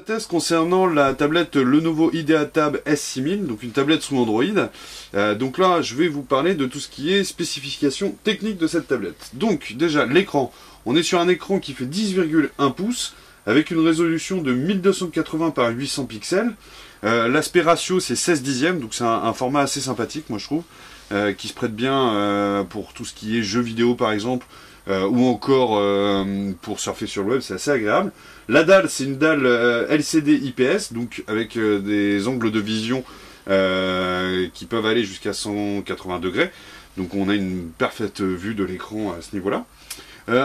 test concernant la tablette Lenovo IdeaTab S6000, donc une tablette sous Android. Donc là, je vais vous parler de tout ce qui est spécification technique de cette tablette. Donc déjà, l'écran. On est sur un écran qui fait 10,1 pouces, avec une résolution de 1280 par 800 pixels. L'aspect ratio, c'est 16 dixièmes, donc c'est un format assez sympathique, moi je trouve, qui se prête bien pour tout ce qui est jeux vidéo par exemple, ou encore pour surfer sur le web, c'est assez agréable. La dalle, c'est une dalle LCD IPS, donc avec des angles de vision qui peuvent aller jusqu'à 180 degrés. Donc on a une parfaite vue de l'écran à ce niveau-là.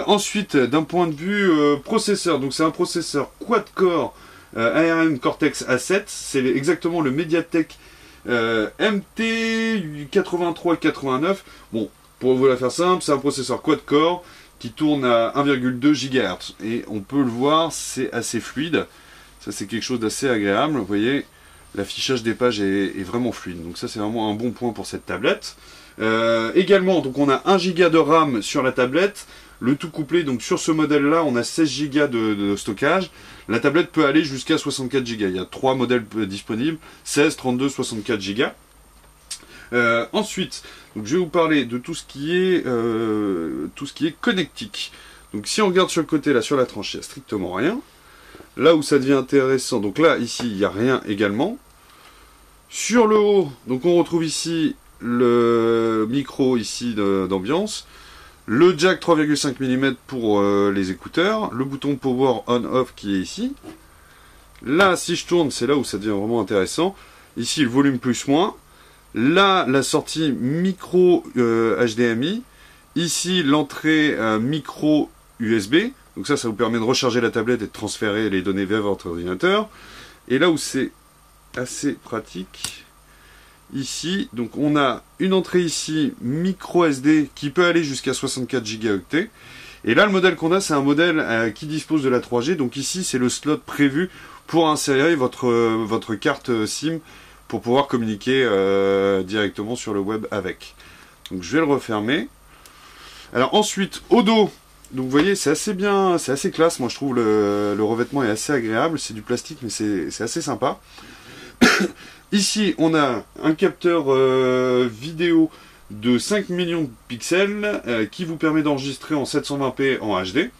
Ensuite, d'un point de vue processeur, donc c'est un processeur quad-core ARM Cortex A7, c'est exactement le MediaTek MT8389. Bon, pour vous la faire simple, c'est un processeur quad-core qui tourne à 1,2 GHz. Et on peut le voir, c'est assez fluide. Ça, c'est quelque chose d'assez agréable. Vous voyez, l'affichage des pages est vraiment fluide. Donc ça, c'est vraiment un bon point pour cette tablette. Également, donc on a 1 Go de RAM sur la tablette. Le tout couplé, donc sur ce modèle-là, on a 16 Go de stockage. La tablette peut aller jusqu'à 64 Go. Il y a 3 modèles disponibles, 16, 32, 64 Go. Ensuite, donc je vais vous parler de tout ce qui est connectique. Donc si on regarde sur le côté, là sur la tranche, il n'y a strictement rien. Là où ça devient intéressant, donc là, ici, il n'y a rien également. Sur le haut, donc on retrouve ici le micro ici d'ambiance. Le jack 3,5 mm pour les écouteurs. Le bouton power on-off qui est ici. Là, si je tourne, c'est là où ça devient vraiment intéressant. Ici, le volume plus-moins. Là, la sortie micro HDMI. Ici, l'entrée micro USB. Donc ça vous permet de recharger la tablette et de transférer les données vers votre ordinateur. Et là où c'est assez pratique, ici, donc on a une entrée ici micro SD qui peut aller jusqu'à 64 Go. Et là, le modèle qu'on a, c'est un modèle qui dispose de la 3G. Donc ici, c'est le slot prévu pour insérer votre carte SIM pour pouvoir communiquer directement sur le web avec. Donc je vais le refermer. Alors ensuite, au dos, donc vous voyez, c'est assez bien, c'est assez classe. Moi, je trouve le revêtement est assez agréable. C'est du plastique, mais c'est assez sympa. Ici, on a un capteur vidéo de 5 millions de pixels qui vous permet d'enregistrer en 720p en HD.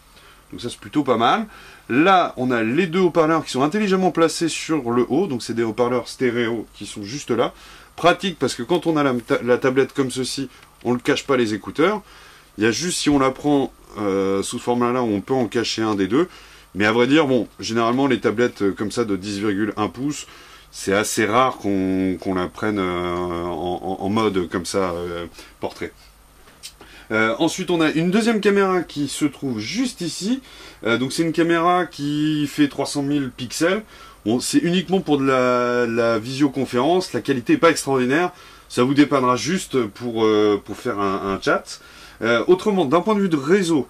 Donc ça, c'est plutôt pas mal. Là, on a les deux haut-parleurs qui sont intelligemment placés sur le haut. Donc c'est des haut-parleurs stéréo qui sont juste là. Pratique parce que quand on a la tablette comme ceci, on ne cache pas les écouteurs. Il y a juste si on la prend sous ce format-là, on peut en cacher un des deux. Mais à vrai dire, bon, généralement les tablettes comme ça de 10,1 pouces, c'est assez rare qu'on la prenne en mode comme ça, portrait. Ensuite, on a une deuxième caméra qui se trouve juste ici. Donc c'est une caméra qui fait 300 000 pixels. Bon, c'est uniquement pour de la visioconférence. La qualité n'est pas extraordinaire. Ça vous dépannera juste pour faire un chat. Autrement, d'un point de vue de réseau,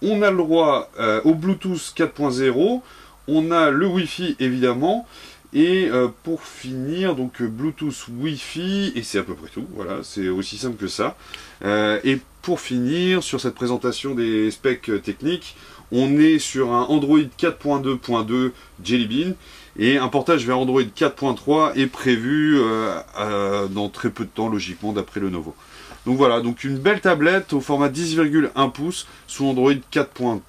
on a le droit au Bluetooth 4.0. On a le Wi-Fi évidemment. Et pour finir, donc Bluetooth, Wi-Fi, et c'est à peu près tout, voilà, c'est aussi simple que ça. Et pour finir, sur cette présentation des specs techniques, on est sur un Android 4.2.2 Jelly Bean, et un portage vers Android 4.3 est prévu dans très peu de temps, logiquement, d'après Lenovo. Donc voilà, donc une belle tablette au format 10,1 pouces sous Android 4.2.